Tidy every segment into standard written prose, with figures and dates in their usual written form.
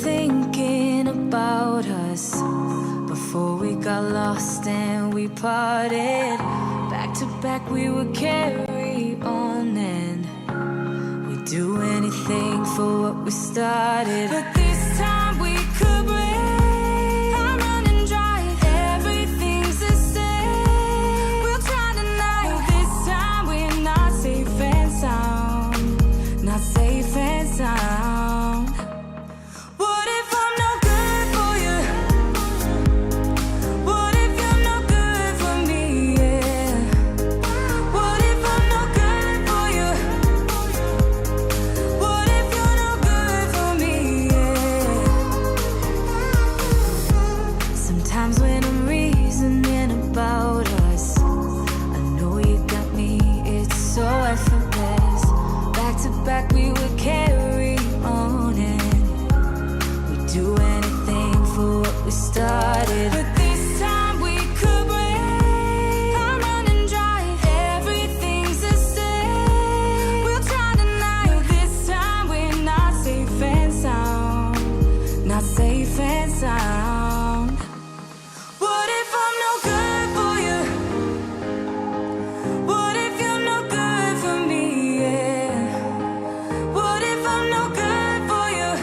thinking about us before we got lost and we parted. Back to back we would carry on and we'd do anything for what we started. But this time we could break. I'm running dry, everything's the same. We'll try tonight. This time we're not safe and sound. Not safe and sound. What if I'm no good for you? What if you're no good for me? Yeah. What if I'm no good for you? What if you're no good for me? Yeah. Sometimes when I'm reasoning about us, I know you got me, it's so effortless. Back to back we would carry on and we'd do anything for what we started. But this time we could break. I'm running dry, everything's the same. We'll try tonight. This time we're not safe and sound. Not safe and sound. What if I'm no good for you? What if you're no good for me? Yeah. What if I'm no good for you?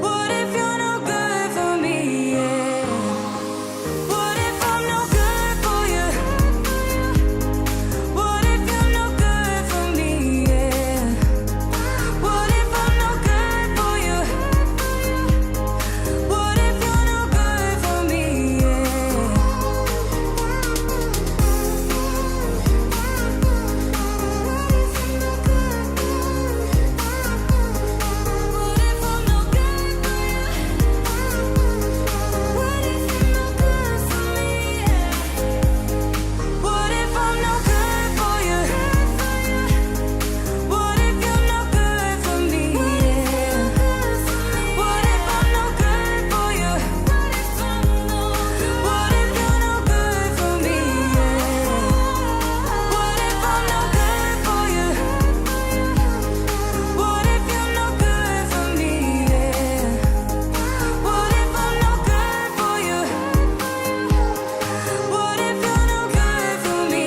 What if you're no good for me? Yeah. What if I'm no good for you? What if you're no good for me? Yeah. What if I'm no good for you? What if you're no good for me? Yeah. What if I'm no good for you? What if you're no good for me? Yeah. What if I'm no good for you? What if you're no good for me? Yeah. What if I'm no good for you? What if you're no good for me? Yeah. What if I'm no good for you? What if you're no good for me? Yeah. What if I'm no good for you? What if you're no good for me?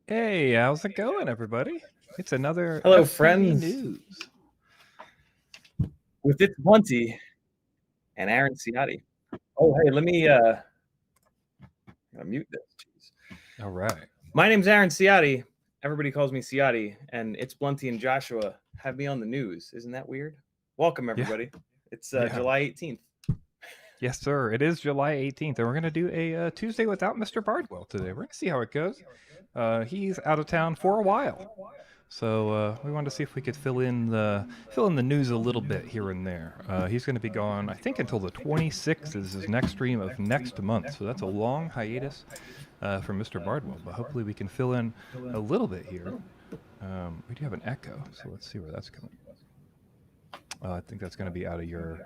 Hey, how's it going, everybody? It's another Hello, FPV friends. news. With ItsBlunty and Aaron Ciotti. Oh, hey, let me mute this. Jeez. All right. My name's Aaron Ciotti. Everybody calls me Ciotti, and ItsBlunty and Joshua have me on the news. Isn't that weird? Welcome, everybody. It's Yeah. July 18th. Yes, sir. It is July 18th, and we're going to do a Tuesday without Mr. Bardwell today. We're going to see how it goes. He's out of town for a while, so we wanted to see if we could fill in the news a little bit here and there. He's going to be gone, I think, until the 26th is his next stream of next month. So that's a long hiatus for Mr. Bardwell, but hopefully we can fill in a little bit here. We do have an echo, so let's see where that's coming. I think that's going to be out of your.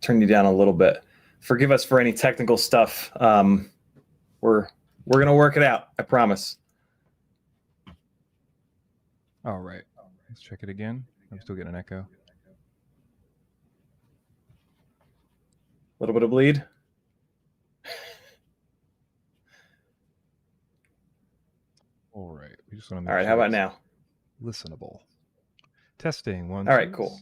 Turn you down a little bit. Forgive us for any technical stuff. We're gonna work it out. I promise. All right. Let's check it again. I'm still getting an echo. A little bit of bleed. All right. We just want to. All right. How about now? Listenable. Testing one. All right. Cool.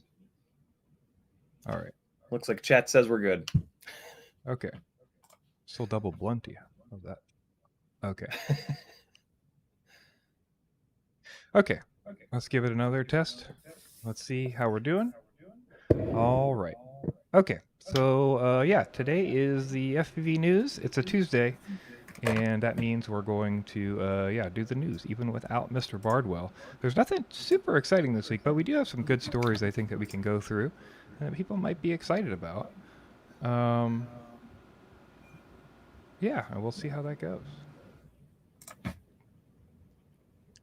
All right. Looks like chat says we're good. Okay. Still double blunty. How's that? Okay. Okay. Let's give it another test. Let's see how we're doing. All right. Okay. So, yeah, today is the FPV news. It's a Tuesday, and that means we're going to, yeah, do the news, even without Mr. Bardwell. There's nothing super exciting this week, but we do have some good stories, I think, that we can go through and that people might be excited about. Yeah, and we'll see how that goes.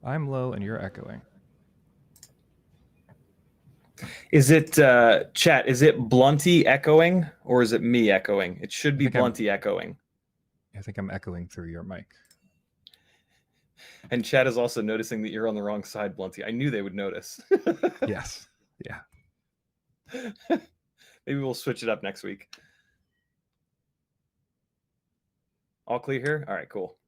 I'm low and you're echoing. Is it chat? Is it Blunty echoing or is it me echoing? It should be Blunty echoing. I think I'm echoing through your mic. And chat is also noticing that you're on the wrong side, Blunty. I knew they would notice. Yes. Yeah. Maybe we'll switch it up next week. All clear here? All right, cool.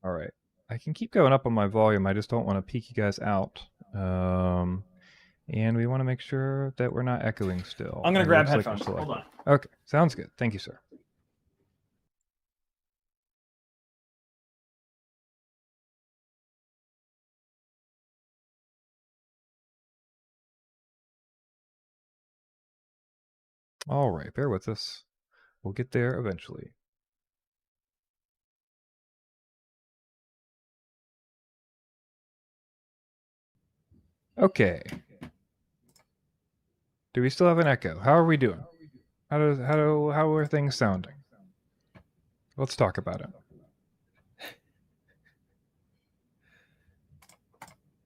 All right. I can keep going up on my volume. I just don't want to peek you guys out. And we want to make sure that we're not echoing still. I'm going to grab headphones. Hold on. Okay. Sounds good. Thank you, sir. All right. Bear with us. We'll get there eventually. Okay. Do we still have an echo? How are we doing? How are things sounding? Let's talk about it.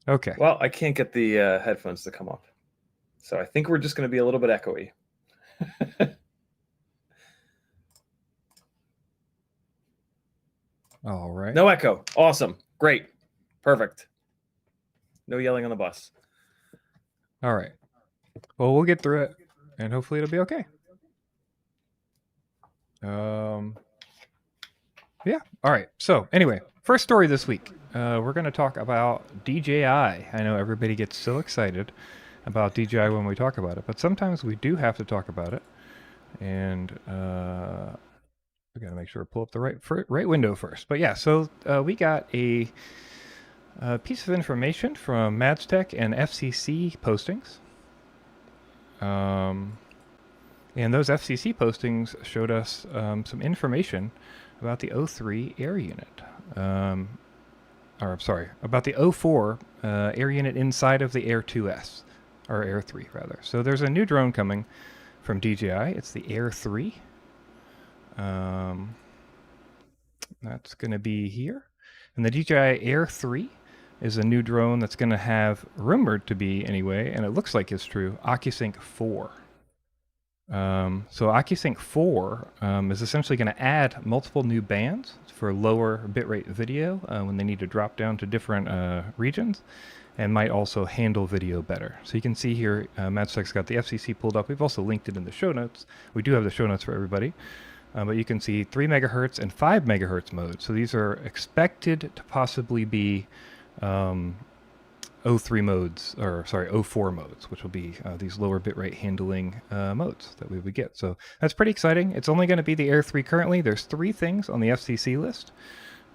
Okay. Well, I can't get the headphones to come up. So I think we're just going to be a little bit echoey. All right. No echo. Awesome. Great. Perfect. No yelling on the bus. All right. Well, we'll get through it, and hopefully it'll be okay. Yeah. All right. So anyway, first story this week. We're going to talk about DJI. I know everybody gets so excited about DJI when we talk about it, but sometimes we do have to talk about it. And we got to make sure to pull up the right window first. But yeah, so we got a piece of information from MadsTech and FCC postings. And those FCC postings showed us some information about the O3 air unit. About the O4 air unit inside of the Air 2S, or Air 3 rather. So there's a new drone coming from DJI. It's the Air 3. That's going to be here. And the DJI Air 3 is a new drone that's going to have, rumored to be anyway, and it looks like it's true, Occusync 4. So Occusync 4 is essentially going to add multiple new bands for lower bitrate video when they need to drop down to different regions, and might also handle video better. So you can see here, MadsTech's got the FCC pulled up. We've also linked it in the show notes. We do have the show notes for everybody. But you can see 3 megahertz and 5 megahertz modes. So these are expected to possibly be O3 modes, or sorry, O4 modes, which will be these lower bitrate handling modes that we would get. So that's pretty exciting. It's only going to be the Air 3 currently. There's 3 things on the FCC list.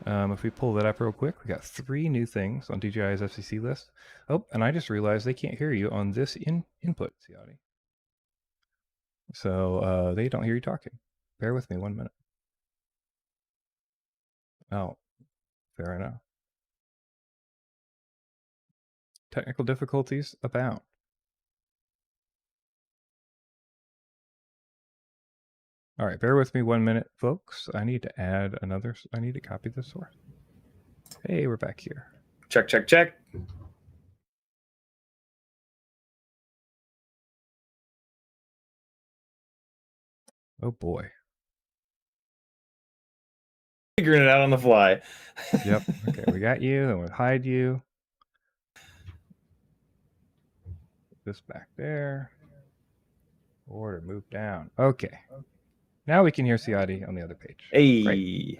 If we pull that up real quick, we got 3 new things on DJI's FCC list. Oh, and I just realized they can't hear you on this input, Ciotti. So they don't hear you talking. Bear with me 1 minute. Oh, fair enough. Technical difficulties abound. All right, bear with me 1 minute, folks. I need to add another. I need to copy this source. Hey, we're back here. Check, check, check. Oh boy. Figuring it out on the fly. Yep. Okay, we got you. Then we'll hide you. This back there. Order, move down. Okay. Now we can hear Ciotti on the other page. Hey. Right.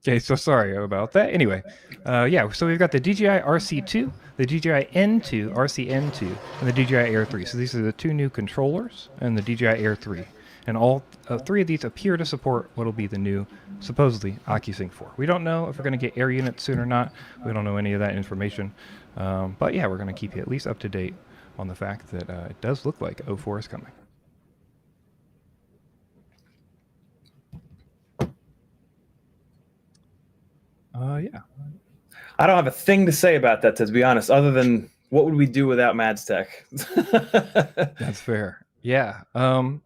Okay, so sorry about that. Anyway, yeah, so we've got the DJI RC2, the DJI N2, RC-N2, and the DJI Air 3. So these are the 2 new controllers and the DJI Air 3. And all 3 of these appear to support what will be the new, supposedly, Occusync 4. We don't know if we're going to get air units soon or not. We don't know any of that information. But yeah, we're going to keep you at least up to date on the fact that it does look like O4 is coming. Yeah. I don't have a thing to say about that, to be honest, other than what would we do without MadsTech? That's fair. Yeah.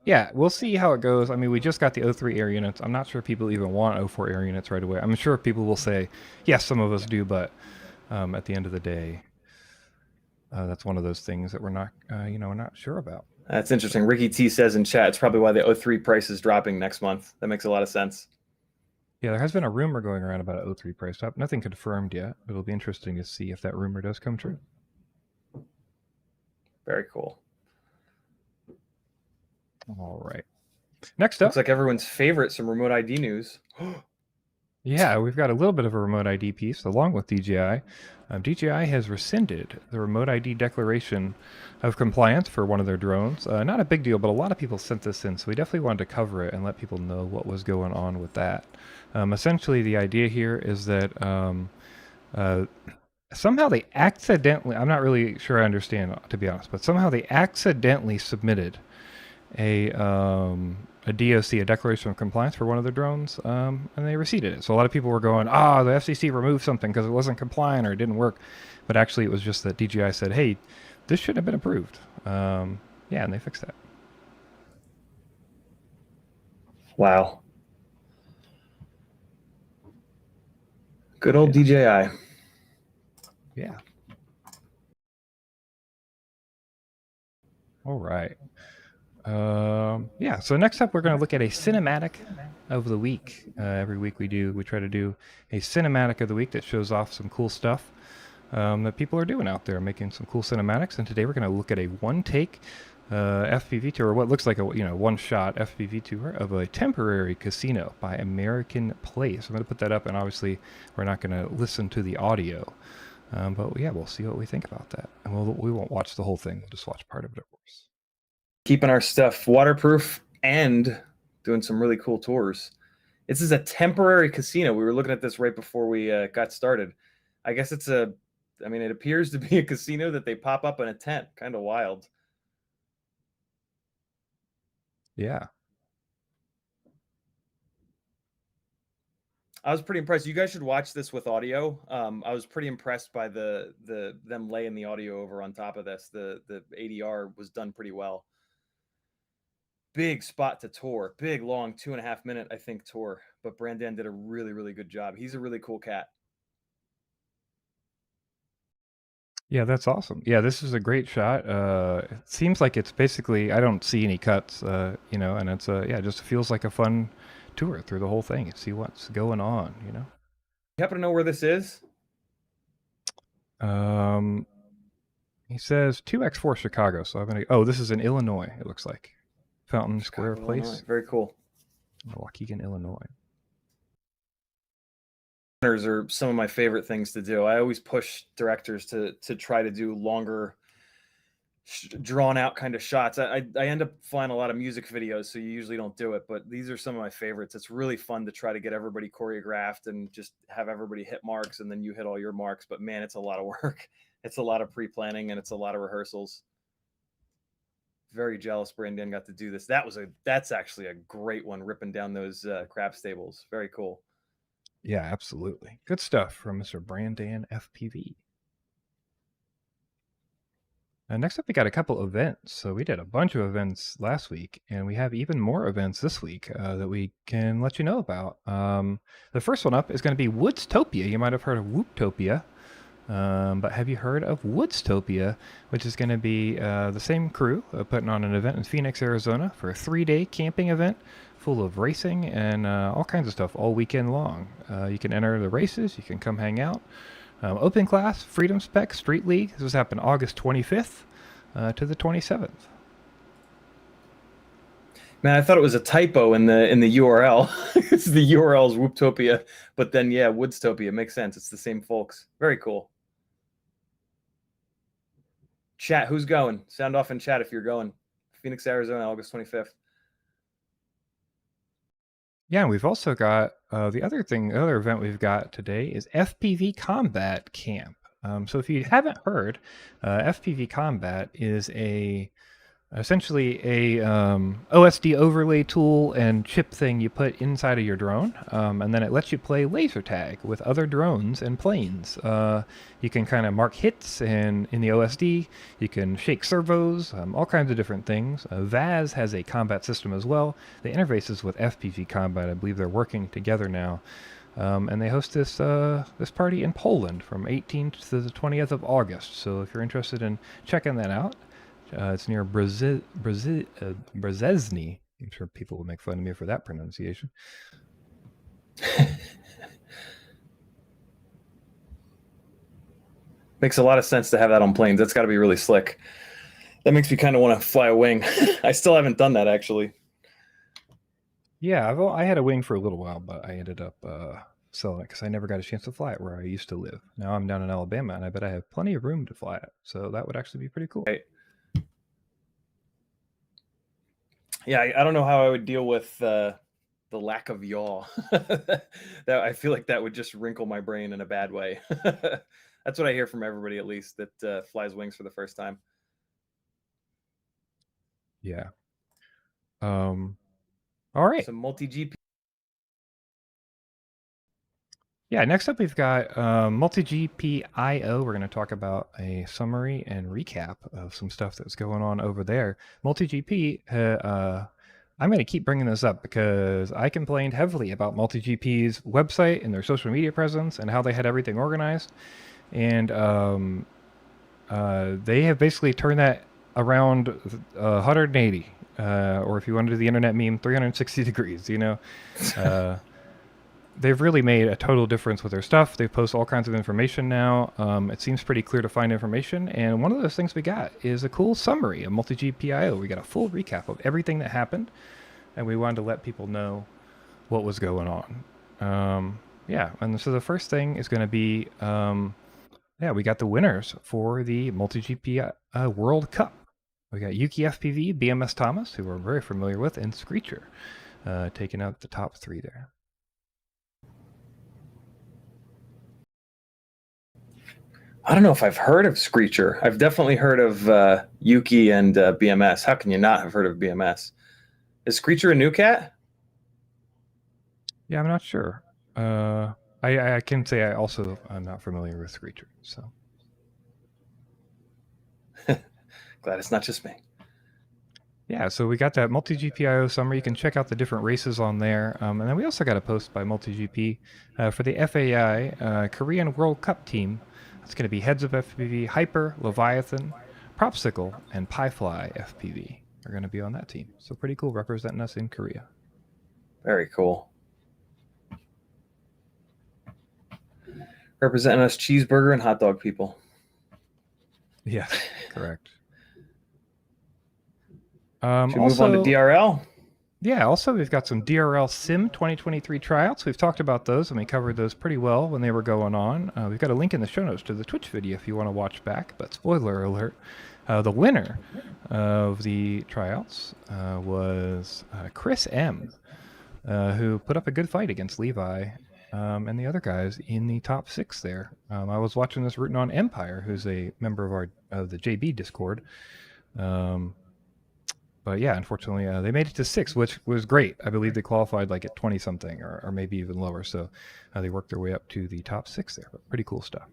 Yeah, we'll see how it goes. I mean, we just got the O3 air units. I'm not sure people even want O4 air units right away. I'm sure people will say, yes, some of us do, but at the end of the day, that's one of those things that we're not, we're not sure about. That's interesting. Ricky T says in chat, it's probably why the O3 price is dropping next month. That makes a lot of sense. Yeah, there has been a rumor going around about an O3 price drop. Nothing confirmed yet, but it'll be interesting to see if that rumor does come true. Very cool. All right. Next up. Looks like everyone's favorite, some remote ID news. Yeah, we've got a little bit of a remote ID piece along with DJI. DJI has rescinded the remote ID declaration of compliance for one of their drones. Not a big deal, but a lot of people sent this in, so we definitely wanted to cover it and let people know what was going on with that. Essentially, the idea here is that somehow they accidentally, I'm not really sure I understand, to be honest, but somehow they accidentally submitted a DOC, a declaration of compliance for one of their drones, and they receded it. So a lot of people were going, the FCC removed something because it wasn't compliant or it didn't work. But actually it was just that DJI said, hey, this shouldn't have been approved. Yeah, and they fixed that. Wow. Good old DJI. Yeah. All right. Yeah, so next up we're going to look at a cinematic of the week. Every week we try to do a cinematic of the week that shows off some cool stuff that people are doing out there, making some cool cinematics. And today we're going to look at a one-take FPV tour, what looks like a one-shot FPV tour of a temporary casino by American Place. I'm going to put that up, and obviously we're not going to listen to the audio, but yeah, we'll see what we think about that. And we won't watch the whole thing; we'll just watch part of it, of course. Keeping our stuff waterproof and doing some really cool tours. This is a temporary casino. We were looking at this right before we got started. I guess it appears to be a casino that they pop up in a tent. Kind of wild. Yeah. I was pretty impressed. You guys should watch this with audio. I was pretty impressed by them laying the audio over on top of this. The ADR was done pretty well. Big spot to tour. Big, long 2.5 minute, I think, tour. But Brandon did a really, really good job. He's a really cool cat. Yeah, that's awesome. Yeah, this is a great shot. It seems like it's basically, I don't see any cuts, and it's it just feels like a fun tour through the whole thing. See what's going on, You happen to know where this is? He says 2x4 Chicago. So I'm gonna. Oh, this is in Illinois. It looks like Fountain Square Place. Illinois. Very cool. Waukegan, Illinois. Are some of my favorite things to do. I always push directors to try to do longer, drawn out kind of shots. I end up flying a lot of music videos, so you usually don't do it, but these are some of my favorites. It's really fun to try to get everybody choreographed and just have everybody hit marks, and then you hit all your marks. But man, it's a lot of work. It's a lot of pre-planning, and it's a lot of rehearsals. Very jealous Brandon got to do this. That's actually a great one, ripping down those crab stables. Very cool. Yeah, absolutely. Good stuff from Mr. Brandon FPV. And next up, we got a couple events. So we did a bunch of events last week, and we have even more events this week that we can let you know about. The first one up is going to be Woodstopia. You might have heard of Woodstopia, but have you heard of Woodstopia, which is going to be the same crew putting on an event in Phoenix, Arizona for a 3-day camping event full of racing and all kinds of stuff all weekend long. You can enter the races. You can come hang out. Open class, Freedom Spec, Street League. This was happening August 25th to the 27th. Man, I thought it was a typo in the URL. It's the URL is Woodstopia, but then yeah, Woodstopia makes sense. It's the same folks. Very cool. Chat, who's going? Sound off in chat if you're going. Phoenix, Arizona, August 25th. Yeah, and we've also got the other event we've got today is FPV Combat Camp. So if you haven't heard, FPV Combat is essentially a OSD overlay tool and chip thing you put inside of your drone, and then it lets you play laser tag with other drones and planes. You can kind of mark hits in the OSD. You can shake servos, all kinds of different things. Vaz has a combat system as well. The interfaces with FPV Combat, I believe they're working together now. And they host this this party in Poland from 18th to the 20th of August. So if you're interested in checking that out, it's near Brezizny. I'm sure people will make fun of me for that pronunciation. Makes a lot of sense to have that on planes. That's got to be really slick. That makes me kind of want to fly a wing. I still haven't done that, actually. Yeah, I had a wing for a little while, but I ended up selling it because I never got a chance to fly it where I used to live. Now I'm down in Alabama, and I bet I have plenty of room to fly it. So that would actually be pretty cool. Right. Yeah, I don't know how I would deal with the lack of yaw. That I feel like that would just wrinkle my brain in a bad way. That's what I hear from everybody, at least, that flies wings for the first time. Yeah. All right. Some MultiGP. Yeah, next up we've got MultiGP IO. We're going to talk about a summary and recap of some stuff that's going on over there. MultiGP, I'm going to keep bringing this up because I complained heavily about MultiGP's website and their social media presence and how they had everything organized. And they have basically turned that around 180. Or if you want to do the internet meme, 360 degrees, you know. They've really made a total difference with their stuff. They post all kinds of information now. It seems pretty clear to find information. And one of those things we got is a cool summary of MultiGP.io. We got a full recap of everything that happened. And we wanted to let people know what was going on. Yeah, and so the first thing is going to be, yeah, we got the winners for the MultiGP World Cup. We got Yuki FPV, BMS Thomas, who we're very familiar with, and Screecher taking out the top 3 there. I don't know if I've heard of Screecher. I've definitely heard of Yuki and BMS. How can you not have heard of BMS? Is Screecher a new cat? Yeah, I'm not sure. I can say I'm not familiar with Screecher, so. Glad it's not just me. Yeah, so we got that MultiGP.io summary. You can check out the different races on there. And then we also got a post by MultiGP for the FAI Korean World Cup team. It's going to be Heads of FPV, Hyper, Leviathan, Propsicle, and Piefly FPV are going to be on that team. So pretty cool representing us in Korea. Very cool. Representing us cheeseburger and hot dog people. Yeah, correct. Should we move on to DRL? Yeah, also we've got some DRL SIM 2023 tryouts. We've talked about those and we covered those pretty well when they were going on. We've got a link in the show notes to the Twitch video if you want to watch back, but spoiler alert, the winner of the tryouts was Chris M, who put up a good fight against Levi and the other guys in the top 6 there. I was watching this rooting on Empire, who's a member of the JB Discord. But yeah, unfortunately, they made it to 6, which was great. I believe they qualified like at 20-something or maybe even lower. So they worked their way up to the top 6 there. But pretty cool stuff.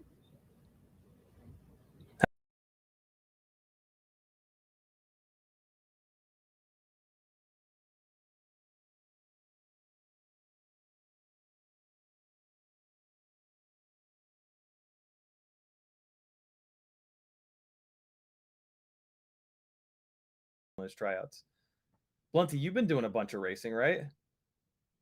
Those tryouts. Blunty, you've been doing a bunch of racing, right?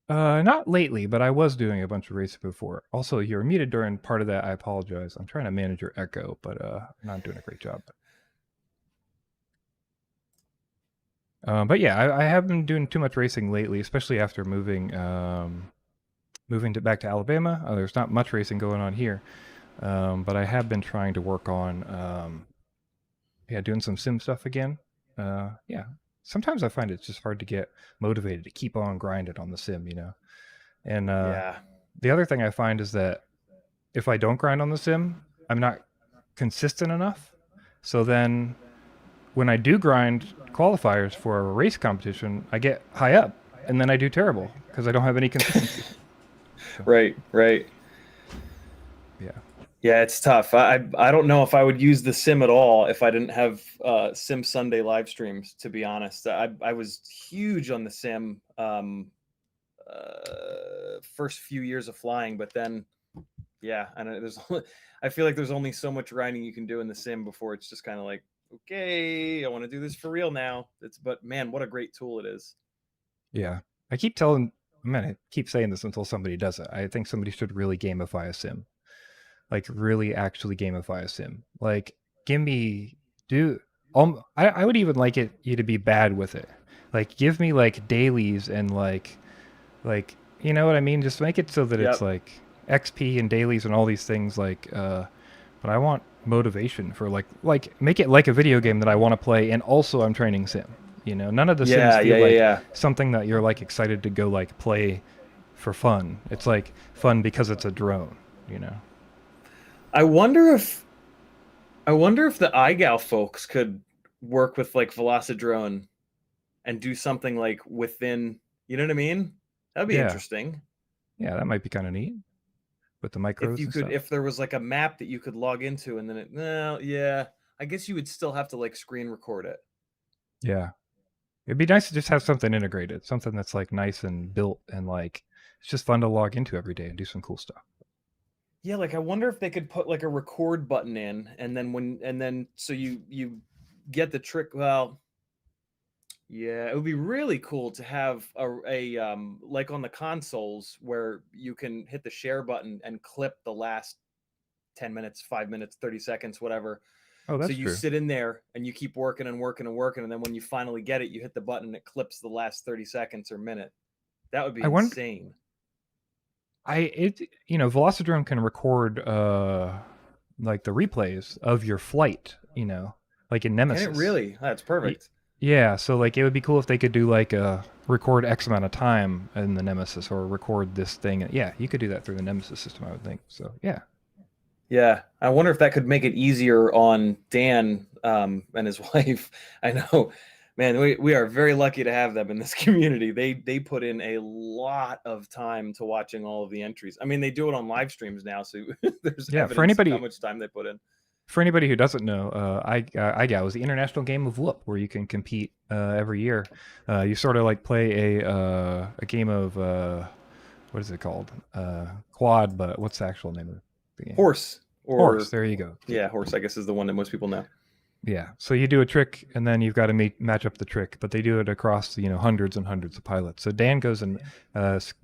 Not lately, but I was doing a bunch of racing before. Also, you're muted during part of that. I apologize. I'm trying to manage your echo, but I'm not doing a great job. But yeah, I haven't been doing too much racing lately, especially after moving back to Alabama. There's not much racing going on here, but I have been trying to work on doing some sim stuff again. Yeah, sometimes I find it's just hard to get motivated to keep on grinding on the sim, you know. And yeah, the other thing I find is that if I don't grind on the sim, I'm not consistent enough. So then when I do grind qualifiers for a race competition, I get high up and then I do terrible because I don't have any consistency. So, right. Yeah, it's tough. I don't know if I would use the sim at all if I didn't have Sim Sunday live streams, to be honest. I was huge on the sim first few years of flying, but then yeah, and I feel like there's only so much grinding you can do in the sim before it's just kind of like, okay, I want to do this for real now. But man, what a great tool it is. Yeah. I keep saying this until somebody does it. I think somebody should really gamify a sim. Like really actually gamify a sim. Like I would even like you to be bad with it. Like give me like dailies and like you know what I mean? Just make it so that it's like XP and dailies and all these things like but I want motivation for like make it like a video game that I want to play and also I'm training sim. You know, none of the sims feel something that you're like excited to go like play for fun. It's like fun because it's a drone, you know. I wonder if the iGal folks could work with like Velocidrone and do something like within, you know what I mean? That'd be interesting. Yeah, that might be kind of neat with the micros. If there was like a map that you could log into and then I guess you would still have to like screen record it. Yeah. It'd be nice to just have something integrated, something that's like nice and built and like it's just fun to log into every day and do some cool stuff. Yeah, like I wonder if they could put like a record button in and then so you get the trick. Well, yeah, it would be really cool to have a like on the consoles where you can hit the share button and clip the last 10 minutes, 5 minutes, 30 seconds, whatever. Oh, that's so you true. sit in there and you keep working and working and working, and then when you finally get it, you hit the button and it clips the last 30 seconds or minute. That would be insane. Velocidrone can record like the replays of your flight, you know, like in Nemesis. Can it really? That's perfect. Yeah, so like it would be cool if they could do like a record X amount of time in the Nemesis or record this thing. Yeah, you could do that through the Nemesis system, I would think. So yeah. Yeah, I wonder if that could make it easier on Dan and his wife. I know, man, we are very lucky to have them in this community. They put in a lot of time to watching all of the entries. I mean, they do it on live streams now, so there's evidence of how much time they put in. For anybody who doesn't know, IGAL is the international game of whoop, where you can compete every year. You sort of like play a game of what is it called? Quad, but what's the actual name of the game? Horse. Horse. There you go. Yeah, horse. I guess is the one that most people know. Yeah. So you do a trick, and then you've got to match up the trick. But they do it across hundreds and hundreds of pilots. So Dan goes and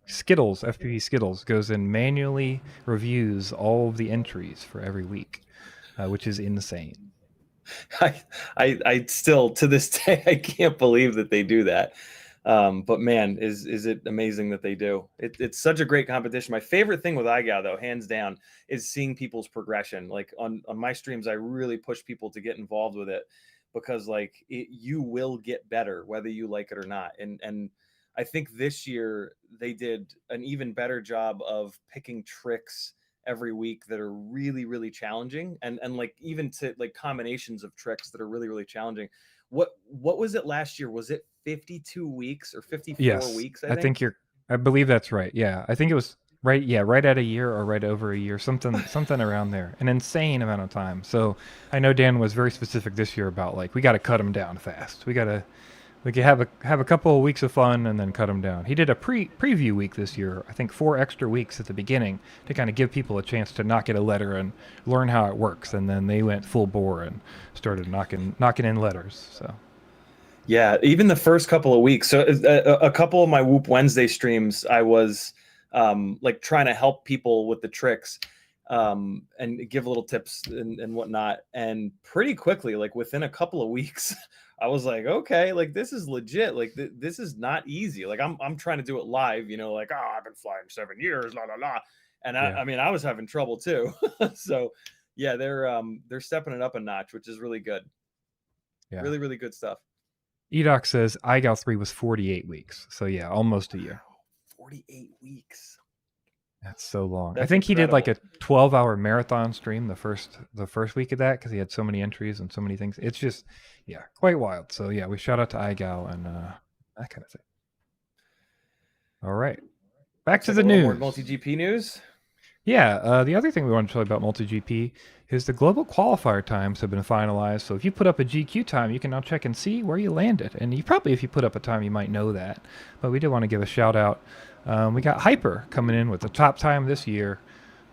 Skittles, FPV Skittles, goes and manually reviews all of the entries for every week. Which is insane. I still to this day I can't believe that they do that. But man, is it amazing that they do. It's such a great competition. My favorite thing with iGal though, hands down, is seeing people's progression. Like on my streams, I really push people to get involved with it because like you will get better whether you like it or not. And I think this year they did an even better job of picking tricks every week that are really, really challenging and like even to like combinations of tricks that are really, really challenging. What was it last year? Was it 52 weeks or 54 weeks? I think I believe that's right. Yeah. I think it was right. Yeah. Right at a year or right over a year, something around there, an insane amount of time. So I know Dan was very specific this year about like, we got to cut them down fast. We could have a couple of weeks of fun and then cut them down. He did a preview week this year, I think 4 extra weeks at the beginning to kind of give people a chance to not get a letter and learn how it works. And then they went full bore and started knocking in letters. So, yeah, even the first couple of weeks. So a couple of my Whoop Wednesday streams, I was like trying to help people with the tricks and give little tips and whatnot. And pretty quickly, like within a couple of weeks, I was like, okay, like this is legit. Like this is not easy. Like I'm trying to do it live, like, oh, I've been flying 7 years, la la la. And I mean, I was having trouble too. So yeah, they're stepping it up a notch, which is really good. Yeah. Really, really good stuff. Edoc says iGal 3 was 48 weeks. So yeah, almost a year. 48 weeks. That's so long. That's I think incredible. He did like a 12-hour marathon stream the first week of that because he had so many entries and so many things. It's just, yeah, quite wild. So yeah, we shout out to iGal and that kind of thing. All right, back to the news. More MultiGP news. Yeah, the other thing we want to tell you about MultiGP is the global qualifier times have been finalized. So if you put up a GQ time, you can now check and see where you landed. And if you put up a time, you might know that. But we did want to give a shout out We got Hyper coming in with the top time this year,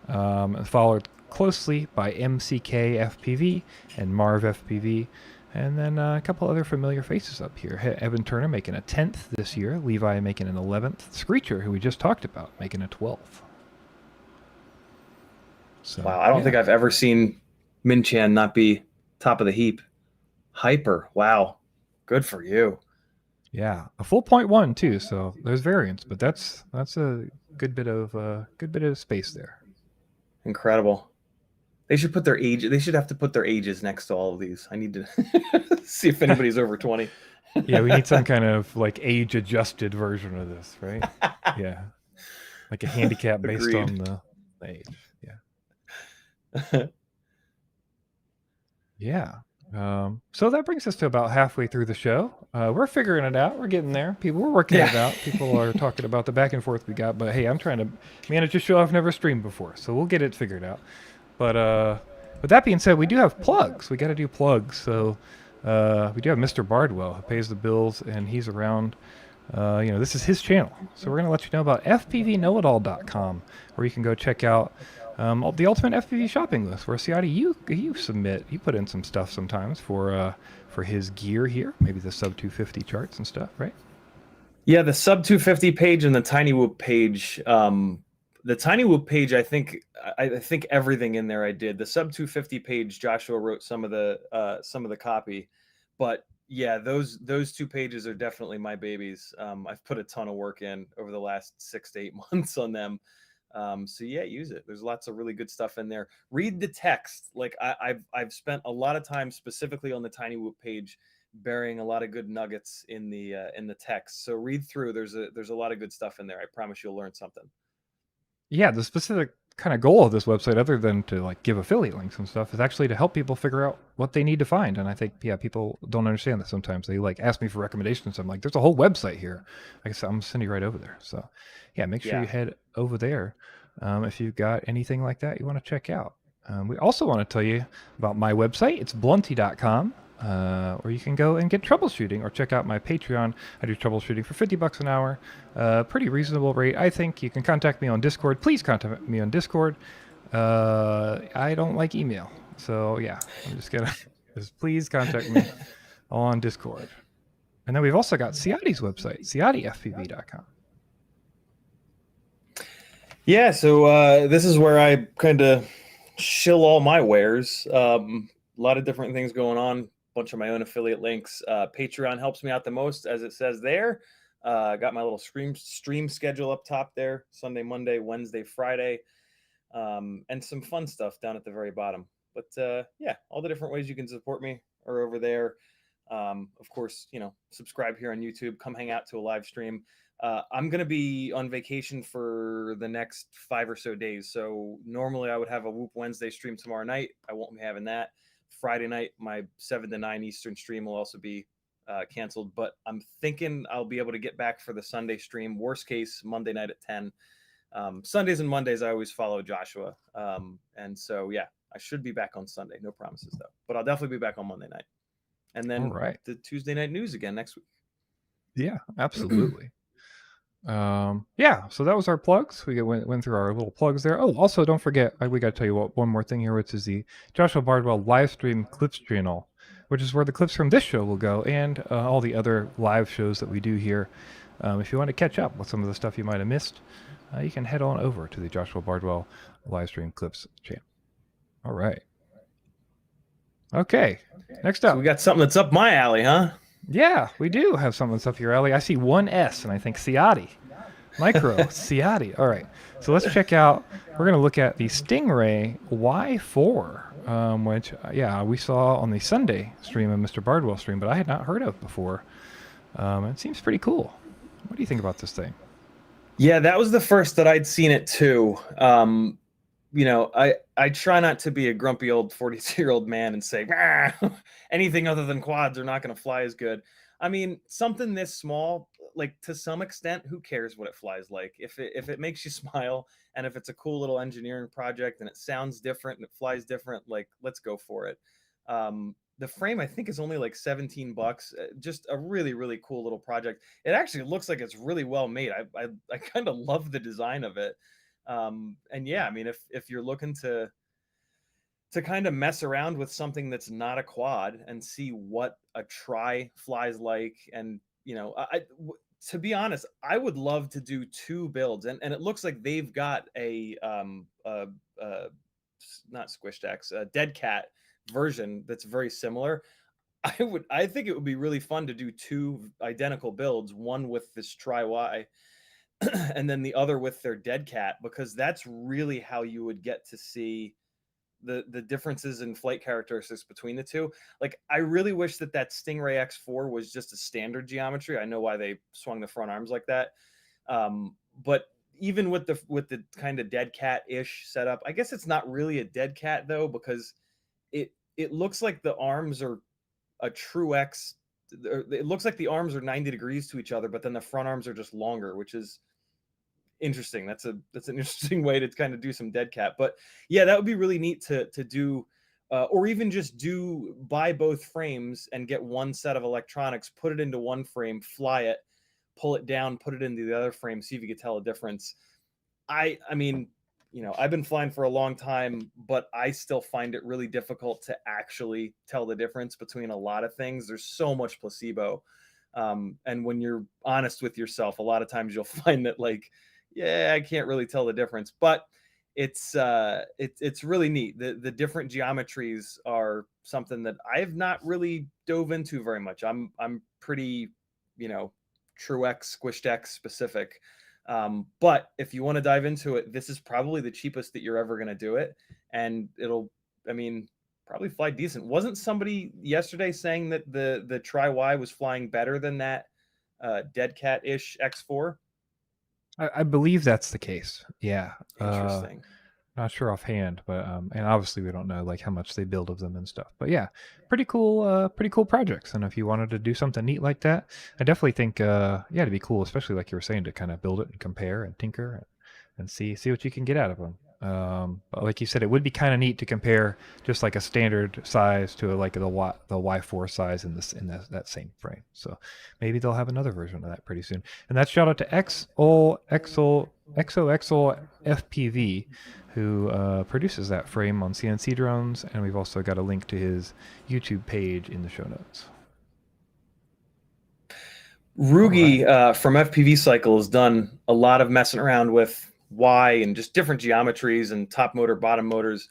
followed closely by MCK FPV and Marv FPV, and then a couple other familiar faces up here. Evan Turner making a 10th this year, Levi making an 11th, Screecher, who we just talked about, making a 12th. So, wow, I don't think I've ever seen Min-Chan not be top of the heap. Hyper, wow, good for you. Yeah, a full 0.1 too. So there's variance, but that's a good bit of space there. Incredible. They should put their age. They should have to put their ages next to all of these. I need to see if anybody's over 20. Yeah, we need some kind of like age-adjusted version of this, right? Yeah, like a handicap based Agreed. on the age. Yeah. Yeah. So that brings us to about halfway through the show. We're figuring it out. We're getting there. We're working it out. People are talking about the back and forth we got, but hey, I'm trying to manage a show I've never streamed before, so we'll get it figured out. But with that being said, we do have plugs. We got to do plugs. So we do have Mr. Bardwell, who pays the bills, and he's around. This is his channel. So we're going to let you know about fpvknowitall.com, where you can go check out the ultimate FPV shopping list, where Ciotti, you put in some stuff sometimes for his gear here, maybe the sub 250 charts and stuff, right? Yeah, the sub 250 page and the Tiny Whoop page. The Tiny Whoop page, I think everything in there I did. The sub 250 page, Joshua wrote some of the copy, but yeah, those two pages are definitely my babies. I've put a ton of work in over the last 6 to 8 months on them. So yeah, use it. There's lots of really good stuff in there. Read the text. Like I've spent a lot of time specifically on the Tiny Whoop page, burying a lot of good nuggets in the text. So read through. There's a lot of good stuff in there. I promise you'll learn something. Yeah, the specific kind of goal of this website, other than to like give affiliate links and stuff, is actually to help people figure out what they need to find. And I think, people don't understand that sometimes. They like ask me for recommendations. I'm like, there's a whole website here. Like I said, I'm sending you right over there. So yeah, make sure you head over there if you've got anything like that you want to check out. We also want to tell you about my website. It's blunty.com. Or you can go and get troubleshooting, or check out my Patreon. I do troubleshooting for $50 an hour, pretty reasonable rate. I think you can contact me on Discord. Please contact me on Discord. I don't like email, so yeah, I'm just gonna please contact me on Discord. And then we've also got Ciotti's website, CiottiFPV.com. Yeah, so this is where I kind of shill all my wares. A lot of different things going on. Bunch of my own affiliate links. Patreon helps me out the most, as it says there. Got my little stream schedule up top there: Sunday, Monday, Wednesday, Friday, and some fun stuff down at the very bottom. But yeah, all the different ways you can support me are over there. Of course, subscribe here on YouTube. Come hang out to a live stream. I'm going to be on vacation for the next 5 or so days. So normally I would have a Whoop Wednesday stream tomorrow night. I won't be having that. Friday night, my 7 to 9 Eastern stream will also be canceled, but I'm thinking I'll be able to get back for the Sunday stream. Worst case, Monday night at 10. Sundays and Mondays, I always follow Joshua. And so, yeah, I should be back on Sunday. No promises, though. But I'll definitely be back on Monday night. And then the Tuesday night news again next week. Yeah, absolutely. Yeah, so that was our plugs. We went through our little plugs there. Oh, also don't forget, we got to tell you one more thing here, which is the Joshua Bardwell live stream clips channel, which is where the clips from this show will go, and all the other live shows that we do here. If you want to catch up with some of the stuff you might have missed, you can head on over to the Joshua Bardwell live stream clips channel. All right. Okay, next up. So we got something that's up my alley, huh? Yeah, we do have something that's up your alley. I see one S, and I think Ciotti. Micro, Ciotti. All right, so let's check out. We're going to look at the Stingray Y4, which, we saw on the Sunday stream of Mr. Bardwell stream, but I had not heard of before. It seems pretty cool. What do you think about this thing? Yeah, that was the first that I'd seen it too. I try not to be a grumpy old 42-year-old man and say, anything other than quads are not going to fly as good. I mean, something this small, like to some extent, who cares what it flies like? If it makes you smile, and if it's a cool little engineering project and it sounds different and it flies different, like, let's go for it. the frame I think is only like $17. Just a really, really cool little project. It actually looks like it's really well made. I kind of love the design of it. And yeah, I mean, if you're looking to kind of mess around with something that's not a quad and see what a tri flies like, and to be honest, I would love to do 2 builds, and it looks like they've got a not Squished X, a Dead Cat version that's very similar. I think it would be really fun to do 2 identical builds, one with this Tri Y and then the other with their Dead Cat, because that's really how you would get to see the differences in flight characteristics between the two. Like, I really wish that Stingray X4 was just a standard geometry. I know why they swung the front arms like that. But even with the kind of Dead Cat-ish setup, I guess it's not really a Dead Cat though, because it looks like the arms are a true X. It looks like the arms are 90 degrees to each other, but then the front arms are just longer, which is interesting. That's an interesting way to kind of do some Dead Cat. But yeah, that would be really neat to do, or even just buy both frames and get one set of electronics, put it into one frame, fly it, pull it down, put it into the other frame, see if you could tell a difference. I mean, I've been flying for a long time, but I still find it really difficult to actually tell the difference between a lot of things. There's so much placebo. And when you're honest with yourself, a lot of times you'll find that, like, yeah, I can't really tell the difference, but it's really neat. The different geometries are something that I've not really dove into very much. I'm pretty, True X, Squished X specific. But if you want to dive into it, this is probably the cheapest that you're ever going to do it. And it'll, probably fly decent. Wasn't somebody yesterday saying that the Tri Y was flying better than that Dead Cat-ish X4? I believe that's the case. Yeah. Interesting. Not sure offhand, but and obviously we don't know like how much they build of them and stuff. But yeah, pretty cool projects. And if you wanted to do something neat like that, I definitely think it'd be cool, especially like you were saying, to kind of build it and compare and tinker and see what you can get out of them. But like you said, it would be kind of neat to compare just like a standard size to like the Y4 size in that same frame. So maybe they'll have another version of that pretty soon. And that's shout out to XOXO FPV, who produces that frame on CNC drones, and we've also got a link to his YouTube page in the show notes. Rugi from FPV Cycle has done a lot of messing around with Y and just different geometries and top motor, bottom motors.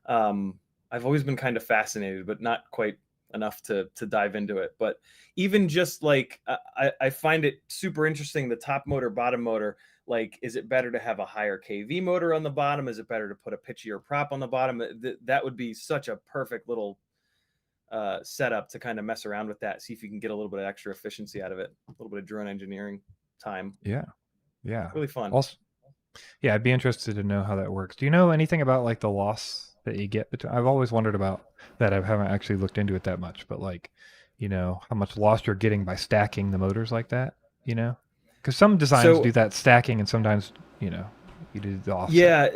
I've always been kind of fascinated, but not quite enough to dive into it. But even just like, I find it super interesting, the top motor, bottom motor. Like, is it better to have a higher KV motor on the bottom? Is it better to put a pitchier prop on the bottom? That would be such a perfect little setup to kind of mess around with that, see if you can get a little bit of extra efficiency out of it, a little bit of drone engineering time. Yeah, really fun. Also, yeah, I'd be interested to know how that works. Do you know anything about like the loss that you get between? I've always wondered about that. I haven't actually looked into it that much, but like, how much loss you're getting by stacking the motors like that, because some designs do that stacking, and sometimes you do the offset. Yeah,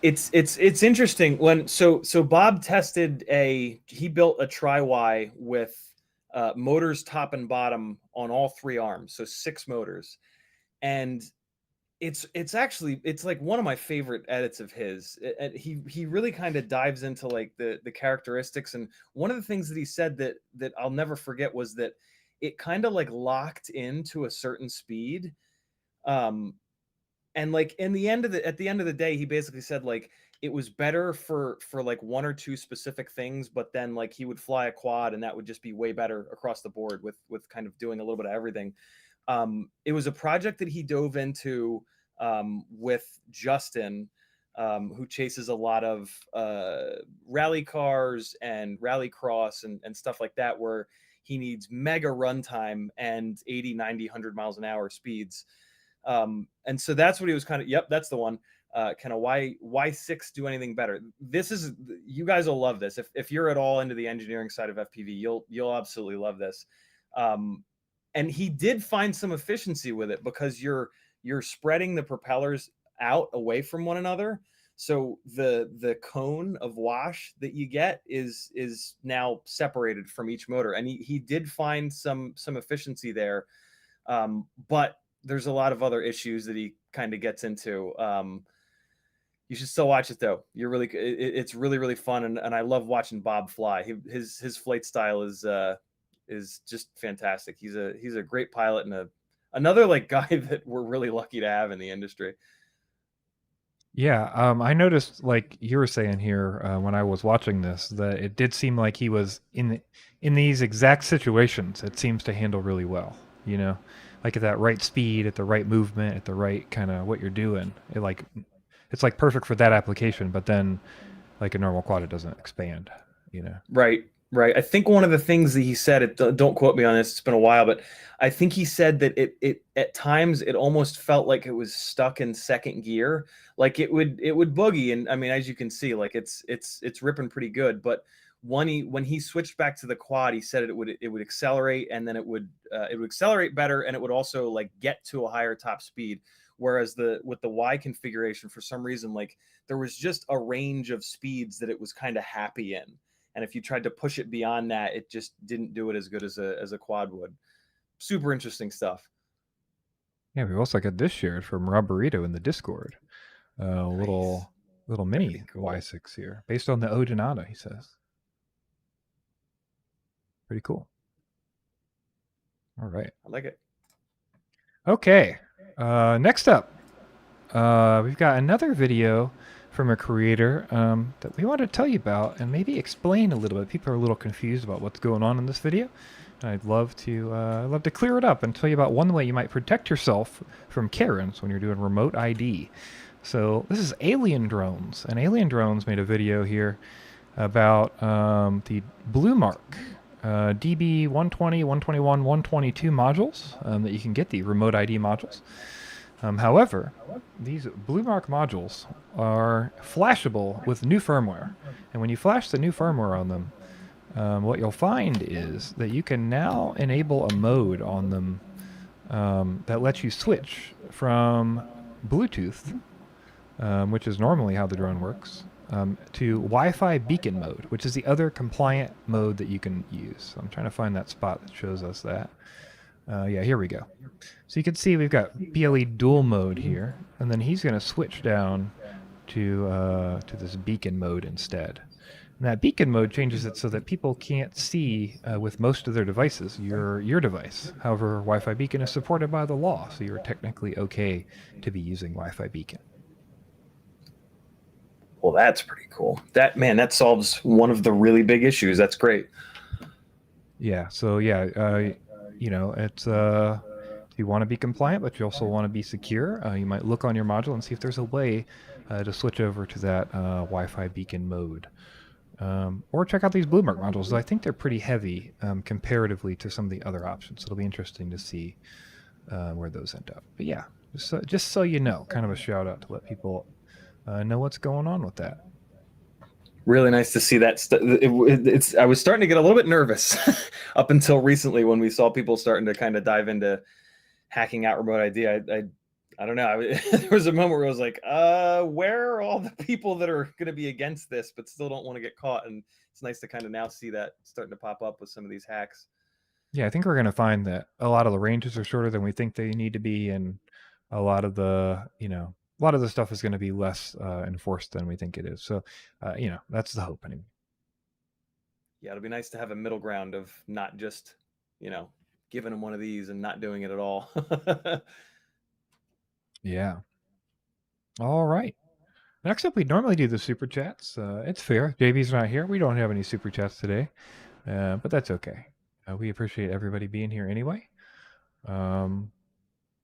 it's interesting. So Bob tested he built a Tri Y with motors top and bottom on all 3 arms, so 6 motors, and it's like one of my favorite edits of his. He really kind of dives into like the characteristics, and one of the things that he said that I'll never forget was that it kind of like locked into a certain speed. And like at the end of the day, he basically said like it was better for like 1 or 2 specific things, but then like he would fly a quad and that would just be way better across the board with kind of doing a little bit of everything. It was a project that he dove into with Justin, who chases a lot of rally cars and rally cross and stuff like that, where he needs mega runtime and 80, 90, 100 miles an hour speeds. And so that's what he was kind of, yep, that's the one. Kind of why 6 do anything better. You guys will love this. If you're at all into the engineering side of FPV, you'll absolutely love this. And he did find some efficiency with it, because you're spreading the propellers out away from one another. So the cone of wash that you get is now separated from each motor, and he did find some efficiency there, but there's a lot of other issues that he kind of gets into. You should still watch it though. It's really fun, and I love watching Bob fly. His flight style is just fantastic. He's a great pilot and another like guy that we're really lucky to have in the industry. Yeah, I noticed, like you were saying here, when I was watching this, that it did seem like he was in these exact situations. It seems to handle really well, you know, like at that right speed, at the right movement, at the right kind of what you're doing. It's like perfect for that application. But then, like a normal quad, it doesn't expand, you know. Right. I think one of the things that he said, don't quote me on this, it's been a while, but I think he said that it at times it almost felt like it was stuck in second gear, like it would boogie. And I mean, as you can see, like it's ripping pretty good. But when he switched back to the quad, he said it would accelerate, and then it would accelerate better, and it would also like get to a higher top speed. Whereas with the Y configuration, for some reason, like there was just a range of speeds that it was kind of happy in. And if you tried to push it beyond that, it just didn't do it as good as a quad would. Super interesting stuff. Yeah, we also got this shared from Rob Burrito in the Discord. Nice. Little mini cool. Y6 here, based on the Ojinata, he says. Pretty cool. All right. I like it. Okay. Next up, we've got another video from a creator that we want to tell you about and maybe explain a little bit. People are a little confused about what's going on in this video. And I'd love to clear it up and tell you about one way you might protect yourself from Karens when you're doing remote ID. So this is Alien Drones, and Alien Drones made a video here about the Blue Mark DB 120, 121, 122 modules that you can get, the remote ID modules. However, these Blue Mark modules are flashable with new firmware. And when you flash the new firmware on them, what you'll find is that you can now enable a mode on them that lets you switch from Bluetooth, which is normally how the drone works, to Wi-Fi beacon mode, which is the other compliant mode that you can use. So I'm trying to find that spot that shows us that. Yeah, here we go. So you can see we've got BLE dual mode here, and then he's going to switch down to this beacon mode instead. And that beacon mode changes it so that people can't see with most of their devices your device. However, Wi-Fi beacon is supported by the law, so you're technically okay to be using Wi-Fi beacon. Well, that's pretty cool. That solves one of the really big issues. That's great. Yeah. So yeah. You know, it's you want to be compliant, but you also want to be secure. You might look on your module and see if there's a way to switch over to that Wi-Fi beacon mode. Or check out these Blue Mark modules. I think they're pretty heavy comparatively to some of the other options. It'll be interesting to see where those end up. But yeah, just so you know, kind of a shout out to let people know what's going on with that. Really nice to see that. I was starting to get a little bit nervous up until recently when we saw people starting to kind of dive into hacking out remote ID. I don't know. There was a moment where I was like, where are all the people that are going to be against this but still don't want to get caught? And it's nice to kind of now see that starting to pop up with some of these hacks. Yeah, I think we're going to find that a lot of the ranges are shorter than we think they need to be, and a lot of the, a lot of the stuff is going to be less enforced than we think it is. So, that's the hope anyway. Yeah, it'll be nice to have a middle ground of not just, giving them one of these and not doing it at all. Yeah. All right. Next up, we normally do the super chats. It's fair. JB's not here. We don't have any super chats today, but that's okay. We appreciate everybody being here anyway. And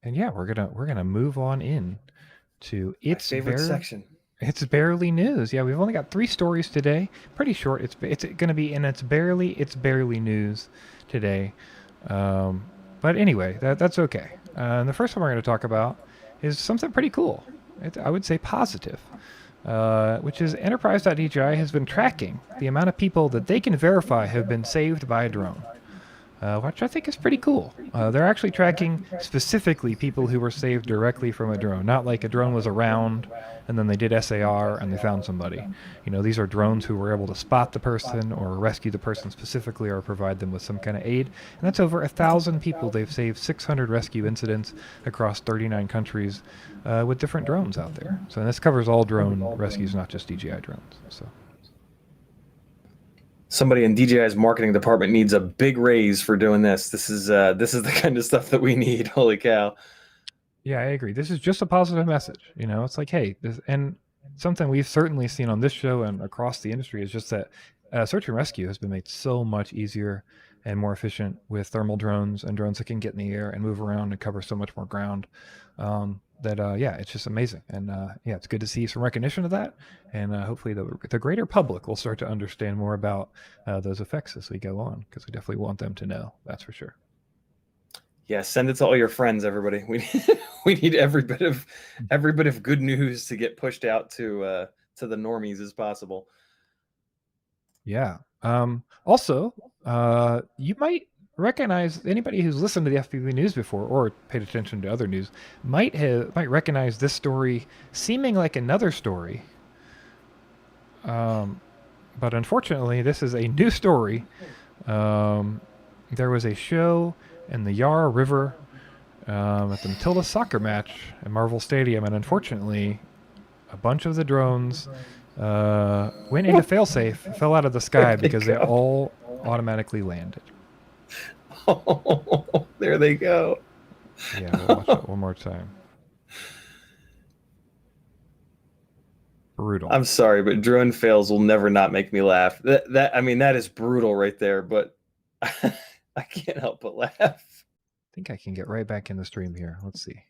yeah, we're gonna move on in to its favorite section. It's barely news. Yeah, we've only got 3 stories today. Pretty short. It's going to be, and it's barely news today. But anyway, that's okay. The first one we're going to talk about is something pretty cool. I would say positive, which is Enterprise.DJI has been tracking the amount of people that they can verify have been saved by a drone. which I think is pretty cool. They're actually tracking specifically people who were saved directly from a drone, not like a drone was around and then they did SAR and they found somebody. You know, these are drones who were able to spot the person or rescue the person specifically or provide them with some kind of aid. And that's over 1,000 people. They've saved 600 rescue incidents across 39 countries with different drones out there. So this covers all drone rescues, not just DJI drones. So. Somebody in DJI's marketing department needs a big raise for doing this. This is the kind of stuff that we need. Holy cow. Yeah, I agree. This is just a positive message. You know, it's like, hey, and something we've certainly seen on this show and across the industry is just that search and rescue has been made so much easier and more efficient with thermal drones and drones that can get in the air and move around and cover so much more ground. Yeah, it's just amazing. And yeah, it's good to see some recognition of that. And hopefully the greater public will start to understand more about those effects as we go on, because we definitely want them to know. That's for sure. Yeah, send it to all your friends, everybody. We need every bit of good news to get pushed out to the normies as possible. Yeah. Also, you might recognize, anybody who's listened to the FPV news before or paid attention to other news might recognize this story seeming like another story. But unfortunately, this is a new story. There was a show in the Yarra River at the Matilda soccer match at Marvel Stadium, and unfortunately, a bunch of the drones went into failsafe, fell out of the sky because they all automatically landed. Oh, there they go. Yeah, we'll watch it one more time. Brutal. I'm sorry, but drone fails will never not make me laugh. That is brutal right there, but I can't help but laugh. I think I can get right back in the stream here. Let's see.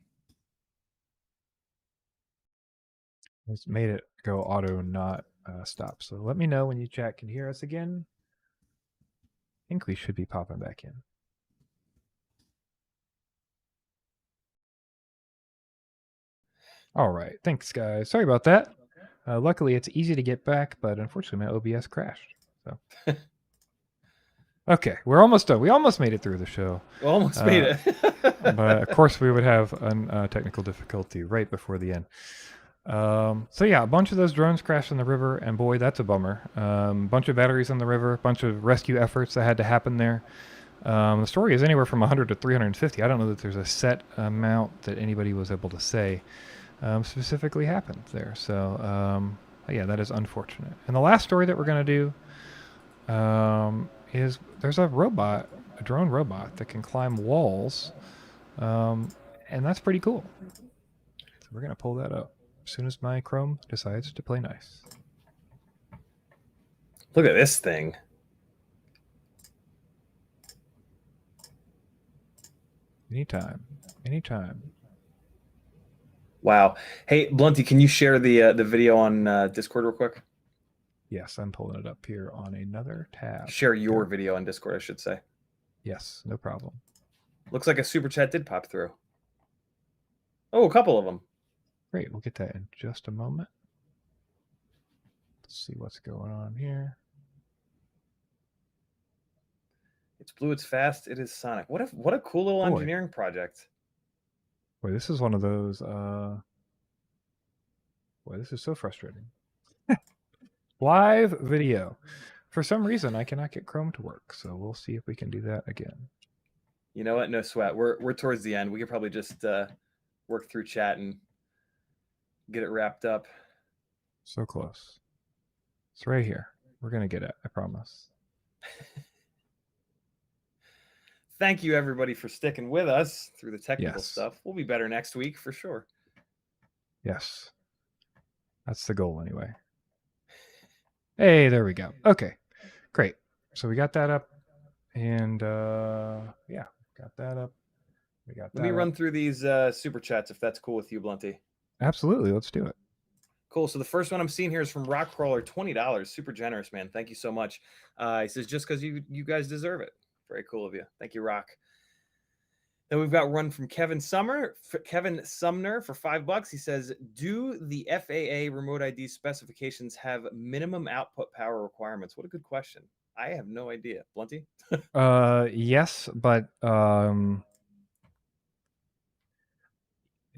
It's made it go auto not stop. So let me know when you chat can hear us again. I think we should be popping back in. All right. Thanks, guys. Sorry about that. Luckily, it's easy to get back, but unfortunately, my OBS crashed. So. Okay, we're almost done. We almost made it through the show. Almost made it. But of course, we would have a technical difficulty right before the end. So yeah, a bunch of those drones crashed in the river, and boy, that's a bummer. Bunch of batteries in the river, bunch of rescue efforts that had to happen there. The story is anywhere from 100 to 350. I don't know that there's a set amount that anybody was able to say specifically happened there. So yeah, that is unfortunate. And the last story that we're going to do is there's a drone robot that can climb walls, and that's pretty cool. So we're going to pull that up as soon as my Chrome decides to play nice. Look at this thing. Anytime. Wow. Hey, Blunty, can you share the video on Discord real quick? Yes, I'm pulling it up here on another tab. Share your video on Discord, I should say. Yes, no problem. Looks like a super chat did pop through. Oh, a couple of them. Great, we'll get that in just a moment. Let's see what's going on here. It's blue, it's fast, it is sonic. What a cool little engineering project. Boy, this is one of those boy, this is so frustrating. Live video. For some reason I cannot get Chrome to work, so we'll see if we can do that again. You know what? No sweat. We're towards the end. We could probably just work through chat and get it wrapped up. So close. It's right here. We're gonna get it, I promise. Thank you, everybody, for sticking with us through the technical stuff. We'll be better next week for sure. Yes. That's the goal anyway. Hey, there we go. Okay, great. So we got that up. And yeah, got that up. We got that. Let me run through these super chats if that's cool with you, Blunty. Absolutely. Let's do it. Cool. So the first one I'm seeing here is from Rockcrawler, $20. Super generous, man. Thank you so much. He says, just because you guys deserve it. Very cool of you. Thank you, Rock. Then we've got one from Kevin Sumner for $5. He says, do the FAA remote ID specifications have minimum output power requirements? What a good question. I have no idea. Blunty? Yes, but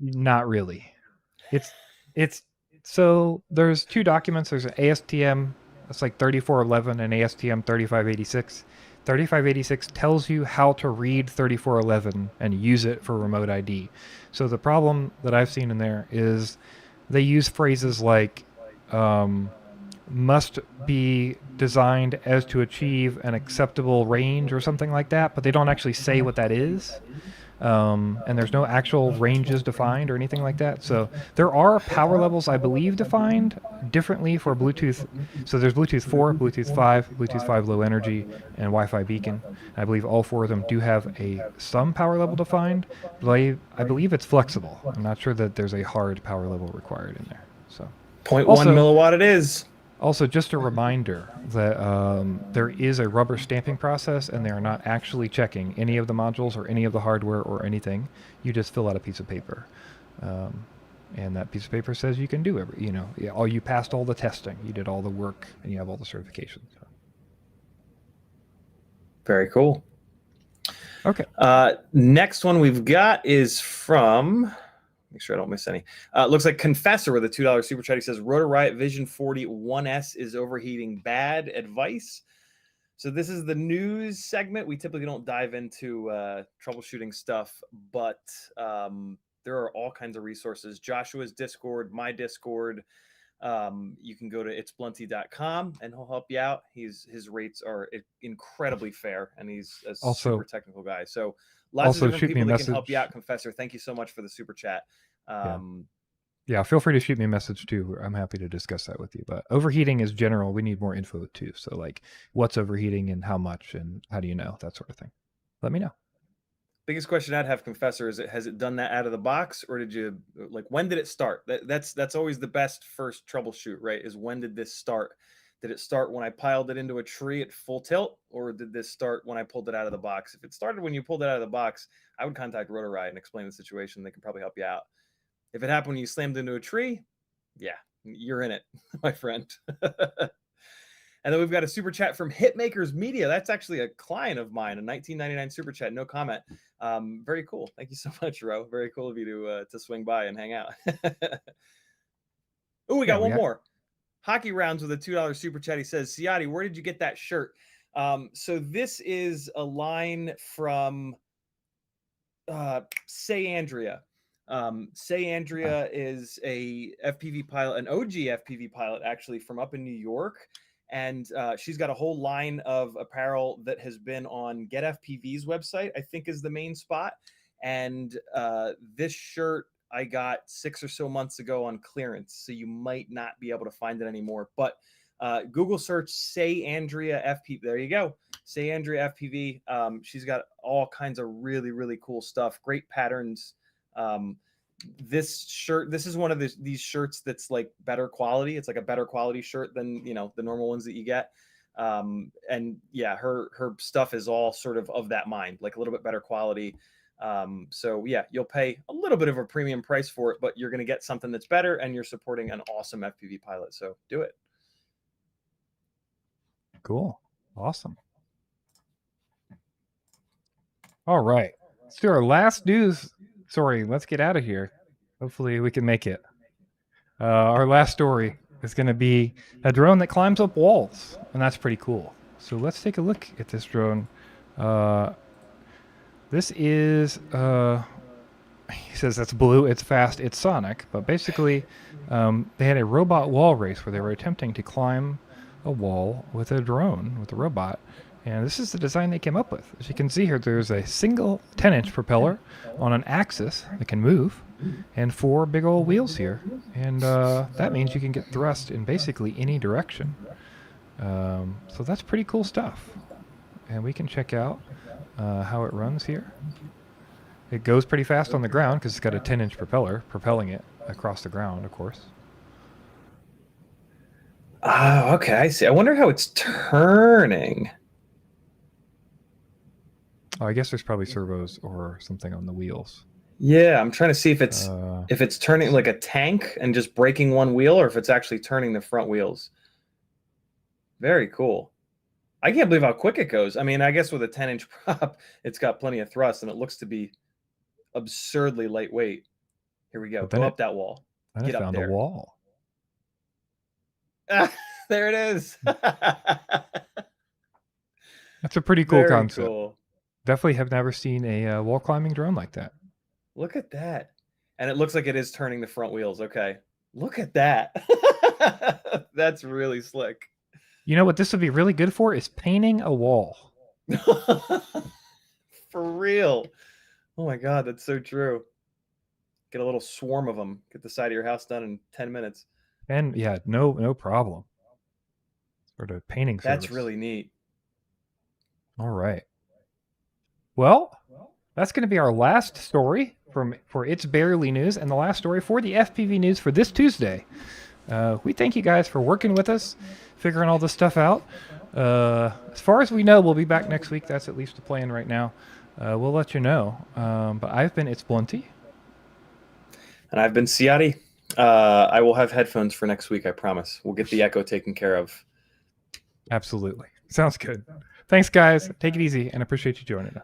not really. It's so there's two documents. There's an ASTM that's like 3411 and ASTM 3586. 3586 tells you how to read 3411 and use it for remote ID. So the problem that I've seen in there is they use phrases like must be designed as to achieve an acceptable range or something like that, but they don't actually say what that is. And there's no actual ranges defined or anything like that. So there are power levels, I believe, defined differently for Bluetooth. So there's Bluetooth 4, Bluetooth 5, Bluetooth 5 low energy, and Wi-Fi beacon. I believe all four of them do have some power level defined, but I believe it's flexible. I'm not sure that there's a hard power level required in there. So 0.1 Also- milliwatt it is. Also, just a reminder that there is a rubber stamping process, and they are not actually checking any of the modules or any of the hardware or anything. You just fill out a piece of paper, and that piece of paper says you can do you passed all the testing, you did all the work, and you have all the certifications. So. Very cool. Okay. Next one we've got is from. Make sure I don't miss any. Looks like Confessor with a $2 super chat. He says, Rotor Riot Vision 40 1S is overheating. Bad advice. So this is the news segment. We typically don't dive into troubleshooting stuff, but there are all kinds of resources. Joshua's Discord, my Discord. You can go to itsblunty.com and he'll help you out. His rates are incredibly fair, and he's a super technical guy. So lots of different people that can help you out. Confessor, thank you so much for the super chat. Yeah, feel free to shoot me a message too. I'm happy to discuss that with you. But overheating is general. We need more info too. So like what's overheating and how much and how do you know, that sort of thing. Let me know. Biggest question I'd have, Confessor, is has it done that out of the box, or did you when did it start? That's always the best first troubleshoot, right? Is when did this start? Did it start when I piled it into a tree at full tilt, or did this start when I pulled it out of the box? If it started when you pulled it out of the box, I would contact Rotor Riot and explain the situation. They can probably help you out. If it happened when you slammed into a tree, yeah, you're in it, my friend. And then we've got a super chat from Hitmakers Media. That's actually a client of mine, a $19.99 super chat, no comment. Very cool. Thank you so much, Ro. Very cool of you to swing by and hang out. Oh, we got one more. Hockey Rounds with a $2 super chat. He says, Ciotti, where did you get that shirt? So this is a line from Say Andrea. Say Andrea is a FPV pilot, an OG FPV pilot, actually, from up in New York. And she's got a whole line of apparel that has been on Get FPV's website, I think is the main spot. And this shirt I got 6 or so months ago on clearance, so you might not be able to find it anymore. But Google search Say Andrea FPV. There you go. Say Andrea FPV. She's got all kinds of really, really cool stuff. Great patterns. This shirt, this is one of these shirts that's like better quality. It's like a better quality shirt than the normal ones that you get. And yeah, her stuff is all sort of that mind, like a little bit better quality. So yeah, you'll pay a little bit of a premium price for it, but you're going to get something that's better, and you're supporting an awesome FPV pilot. So do it. Cool. Awesome. All right. Let's do our last news. Sorry, let's get out of here. Hopefully we can make it. Our last story is going to be a drone that climbs up walls, and that's pretty cool. So let's take a look at this drone. This is, he says that's blue, it's fast, it's sonic, but basically they had a robot wall race where they were attempting to climb a wall with a drone, with a robot. And this is the design they came up with. As you can see here, there's a single 10-inch propeller on an axis that can move, and 4 big old wheels here. And that means you can get thrust in basically any direction. So that's pretty cool stuff. And we can check out how it runs here. It goes pretty fast on the ground because it's got a 10-inch propeller propelling it across the ground, of course. Oh, okay, I see. I wonder how it's turning. Oh, I guess there's probably servos or something on the wheels. Yeah, I'm trying to see if it's turning like a tank and just breaking one wheel, or if it's actually turning the front wheels. Very cool. I can't believe how quick it goes. I mean, I guess with a 10-inch prop, it's got plenty of thrust, and it looks to be absurdly lightweight. Here we go. But then Go up that wall. And Get I up found there. a wall. There it is. That's a pretty cool Very concept. cool. Definitely have never seen a wall climbing drone like that. Look at that. And it looks like it is turning the front wheels. Okay. Look at that. That's really slick. You know what this would be really good for is painting a wall. For real. Oh my God, that's so true. Get a little swarm of them. Get the side of your house done in 10 minutes. And yeah, no problem. Sort of painting service. That's really neat. All right. Well, that's going to be our last story for It's Barely News and the last story for the FPV news for this Tuesday. We thank you guys for working with us, figuring all this stuff out. As far as we know, we'll be back next week. That's at least the plan right now. We'll let you know. But I've been ItsBlunty. And I've been Ciotti. I will have headphones for next week, I promise. We'll get the echo taken care of. Absolutely. Sounds good. Thanks, guys. Take it easy, and appreciate you joining us.